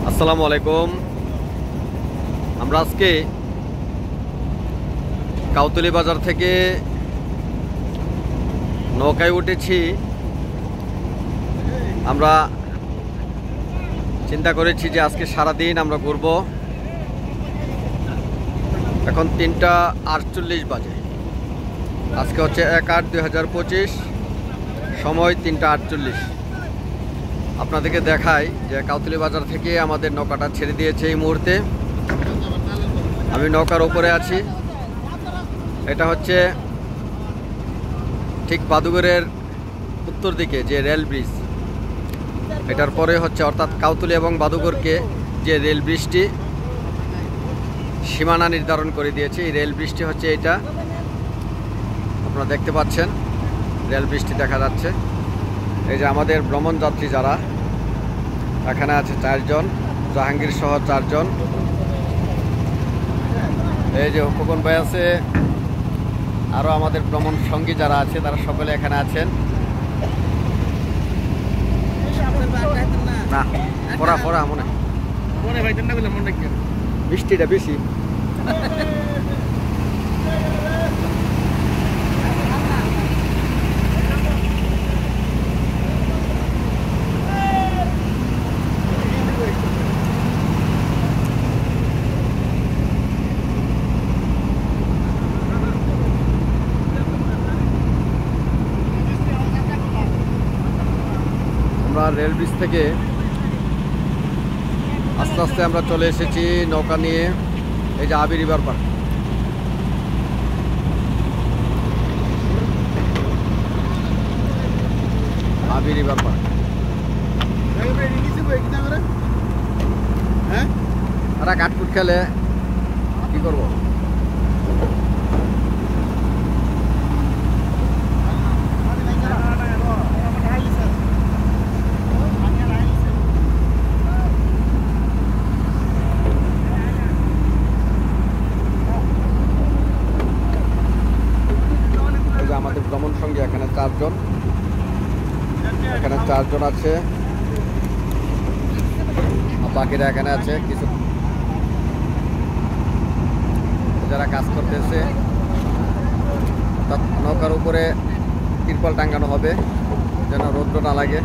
আসসালামু আলাইকুম। আমরা আজকে কাউতলি বাজার থেকে নৌকায় উঠেছি। আমরা চিন্তা করেছি যে আজকে সারাদিন আমরা ঘুরব। এখন 3:48 বাজে। আজকে হচ্ছে 1/8/2025, সময় 3:48। আপনাদেরকে দেখাই যে কাউতলি বাজার থেকে আমাদের নৌকাটা ছেড়ে দিয়েছে এই মুহূর্তে। আমি নৌকার উপরে আছি। এটা হচ্ছে ঠিক বাদুগরের উত্তর দিকে যে রেল ব্রিজ, এটার পরে হচ্ছে অর্থাৎ কাউতলি এবং বাদুগরকে যে রেল ব্রিজটি সীমানা নির্ধারণ করে দিয়েছে, এই রেল ব্রিজটি হচ্ছে এইটা। আপনারা দেখতে পাচ্ছেন রেল ব্রিজটি দেখা যাচ্ছে। এই যে আমাদের ভ্রমণ যাত্রী যারা এখানে আছে 4 জন, জাহাঙ্গীর সহ 4 জন। এই যে খোকন ভাই আছে, আরও আমাদের ভ্রমণ সঙ্গী যারা আছে তারা সকলে এখানে আছেন। না পড়া পড়া মনে বৃষ্টিটা বেশি। আমরা রেল ব্রিজ থেকে আস্তে আস্তে আমরা চলে এসেছি নৌকা নিয়ে। এই যে আবি রিভার পার্ক, আবি রিভার পার্ক। আর কাঠকুট খেলে কি করবো? আমাদের ভ্রমণ সঙ্গী এখানে 4 জন, এখানে 4 জন আছে, বাকিরা এখানে আছে। কিছু যারা কাজ করতেছে, নৌকার উপরে তিরপল টাঙ্গানো হবে যেন রৌদ্র না লাগে।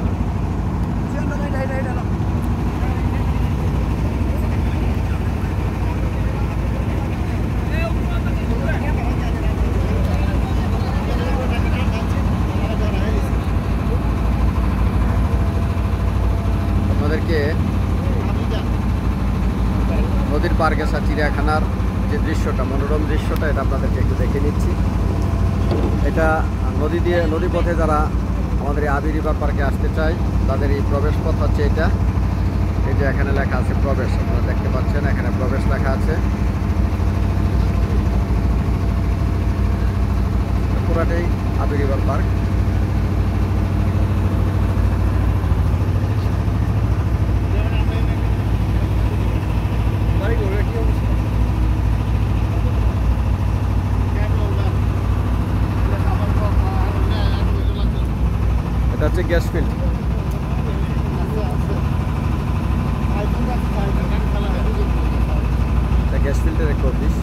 নদীর পার গেছা চিড়িয়াখানার যে দৃশ্যটা, মনোরম দৃশ্যটা, এটা আপনাদেরকে একটু দেখে নিচ্ছি। এটা নদী দিয়ে, নদী পথে যারা আমাদের এই আবি রিভার পার্কে আসতে চায় তাদের এই প্রবেশ পথ হচ্ছে এটা। এই যে এখানে লেখা আছে প্রবেশ, আপনারা দেখতে পাচ্ছেন এখানে প্রবেশ লেখা আছে। পুরাটাই আবি রিভার পার্ক। এটা হচ্ছে গ্যাস ফিল্ড। গ্যাস ফিল্ডের একটা অফিস।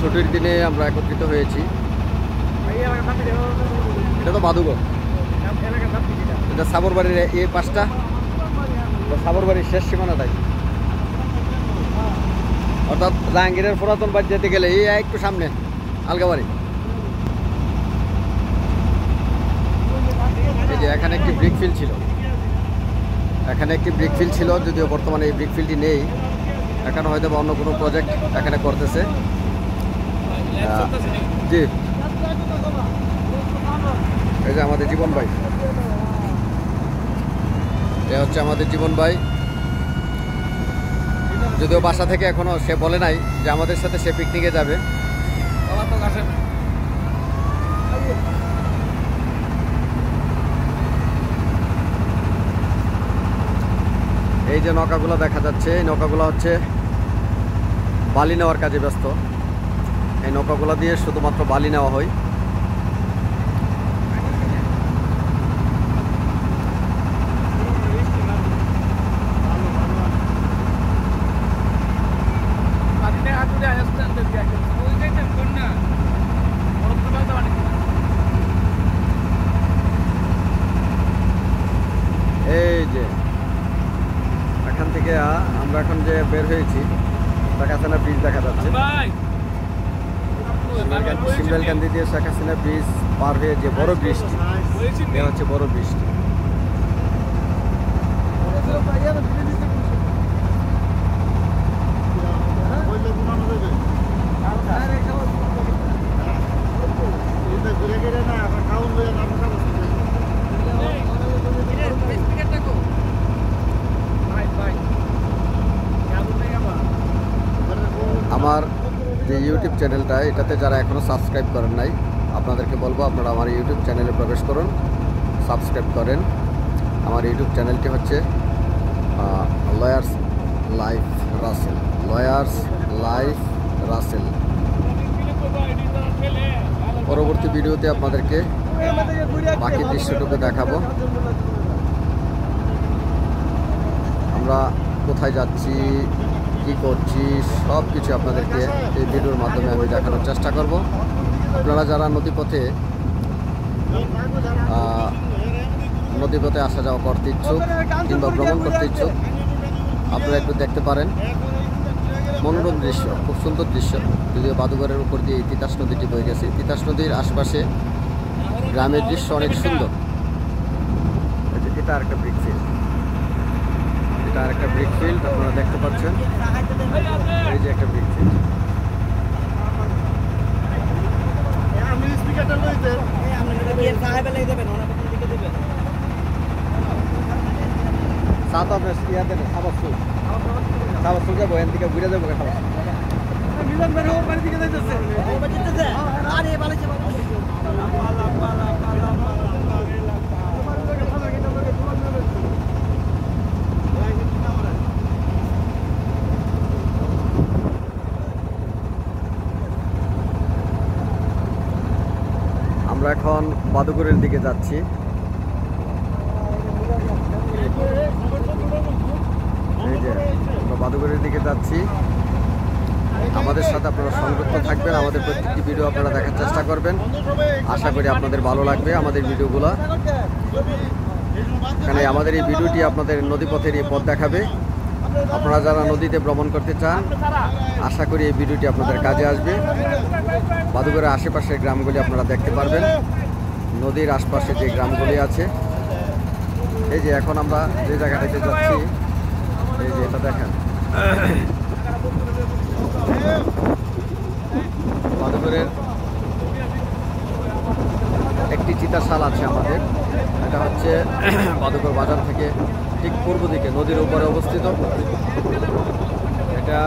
ছুটির দিনে আমরা একত্রিত হয়েছি। এটা তো বাদুগর, এটা সাবরবাড়ির এই পাশটা, সাবরবাড়ির শেষ সীমানাটাই, অর্থাৎ জাহাঙ্গীরের পুরাতন বাড়ি যেতে গেলে এই একটু সামনে আলগাবাড়ি। এই যে এখানে একটি ব্রিক ফিল্ড ছিল, এখানে একটি ব্রিক ফিল্ড ছিল, যদিও বর্তমানে এই ব্রিক ফিল্ডটি নেই। এখানে হয়তো অন্য কোনো প্রজেক্ট এখানে করতেছে। জি, এই যে আমাদের জীবন ভাই, এ হচ্ছে আমাদের জীবন ভাই। যদিও বাসা থেকে এখনো সে বলে নাই যে আমাদের সাথে সে পিকনিকে যাবে। এই যে নৌকাগুলো দেখা যাচ্ছে, এই নৌকাগুলো হচ্ছে বালি নেওয়ার কাজে ব্যস্ত। এই নৌকাগুলো দিয়ে শুধুমাত্র বালি নেওয়া হয়। এই যে এখান থেকে আমরা এখন যে বের হয়েছি, শেখ হাসিনা ব্রিজ দেখা যাচ্ছে। সিমরাইলকান্দি দিয়ে শেখ হাসিনা ব্রিজ পার হয়ে যে বড় ব্রিজটি, এটা হচ্ছে বড় ব্রিজটি। আমার যে ইউটিউব চ্যানেলটা, এটাতে যারা এখনও সাবস্ক্রাইব করেন নাই, আপনাদেরকে বলবো আপনারা আমার ইউটিউব চ্যানেলে প্রবেশ করুন, সাবস্ক্রাইব করেন। আমার ইউটিউব চ্যানেলটি হচ্ছে lawyers life Rasel, lawyers life Rasel. পরবর্তী ভিডিওতে আপনাদেরকে বাকি দৃশ্যটুকু দেখাবো। আমরা কোথায় যাচ্ছি, কি করছি, সব কিছু আপনাদেরকে এই ভিডিওর মাধ্যমে আমি দেখানোর চেষ্টা করব। আপনারা যারা নদীপথে আসা যাওয়া করতে ইচ্ছুক কিংবা ভ্রমণ করতে ইচ্ছুক, আপনারা একটু দেখতে পারেন। মনোরম দৃশ্য, খুব সুন্দর দৃশ্য। যদিও বাদুঘরের উপর দিয়ে তিতাস নদীটি বয়ে গেছে, তিতাস নদীর আশপাশে গ্রামের দৃশ্য অনেক সুন্দর। এটা আরেকটা ব্রিক ফিল্ড, এটা আরেকটা ব্রিক ফিল্ড আপনারা দেখতে পাচ্ছেন। এই যে একটা ব্রিক ফিল্ড। চা তো আপনার ইয়াতে না, সাবাসুর যাবো, এখান থেকে ঘুরে যাবো। আমরা এখন বাদুঘরের দিকে যাচ্ছি। এই যে আমরা বাদুঘরের দিকে যাচ্ছি। আমাদের সাথে আপনারা সংযুক্ত থাকবেন, আমাদের প্রত্যেকটি ভিডিও আপনারা দেখার চেষ্টা করবেন। আশা করি আপনাদের ভালো লাগবে আমাদের ভিডিওগুলো। এখানে আমাদের এই ভিডিওটি আপনাদের নদীপথের এই পথ দেখাবে। আপনারা যারা নদীতে ভ্রমণ করতে চান, আশা করি এই ভিডিওটি আপনাদের কাজে আসবে। বাদুঘরের আশেপাশের গ্রামগুলি আপনারা দেখতে পারবেন, নদীর আশপাশে যে গ্রামগুলি আছে। এই যে এখন আমরা যে জায়গাটাতে যাচ্ছি, এই যে এটা দেখেন, বাদুঘরের একটি চিতাশাল আছে আমাদের। এটা হচ্ছে বাদুঘর বাজার থেকে ঠিক পূর্ব দিকে নদীর উপরে অবস্থিত। এটা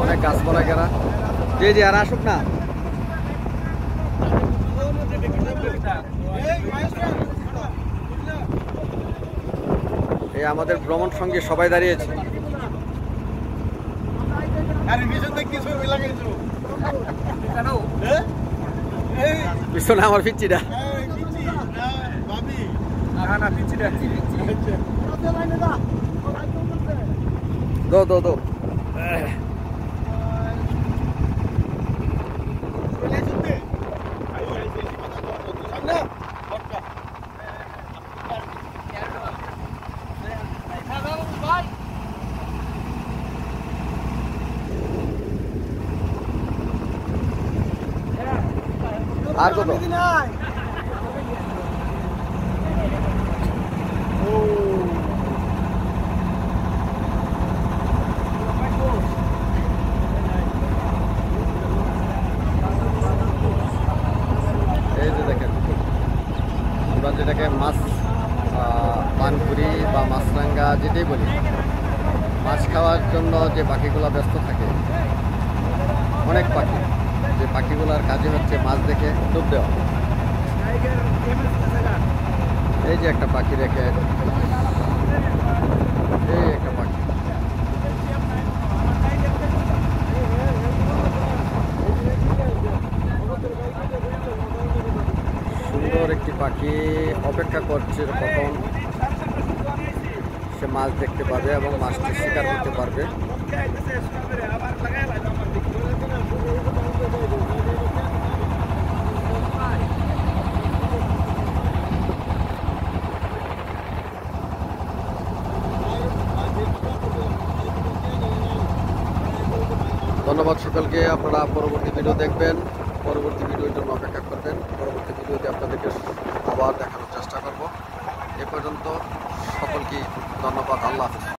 অনেক গাছপালা ঘেরা। যে আর আসুক না, এই আমাদের ভ্রমণ সঙ্গে সবাই দাঁড়িয়েছে। পিছনে আমার পিচ্ছিটা দো দো দো। আর কত? এই যে দেখেন, আমরা যেটাকে মাছ পানপুরি বা মাছরাঙ্গা যেটাই বলি, মাছ খাওয়ার জন্য যে পাখিগুলো ব্যস্ত থাকে, অনেক পাখি, যে পাখিগুলোর কাজে হচ্ছে মাছ দেখে ডুব দেওয়া। এই যে একটা পাখি রেখে সুন্দর একটি পাখি অপেক্ষা করছে কখন সে মাছ দেখতে পাবে এবং মাছটি শিকার করতে পারবে। ধন্যবাদ সকলকে। আপনারা পরবর্তী ভিডিও দেখবেন, পরবর্তী ভিডিওর জন্য অপেক্ষা করবেন। পরবর্তী ভিডিওতে আপনাদেরকে আবার দেখানোর চেষ্টা করব। এ পর্যন্ত সকলকে ধন্যবাদ। আল্লাহ হাফেজ।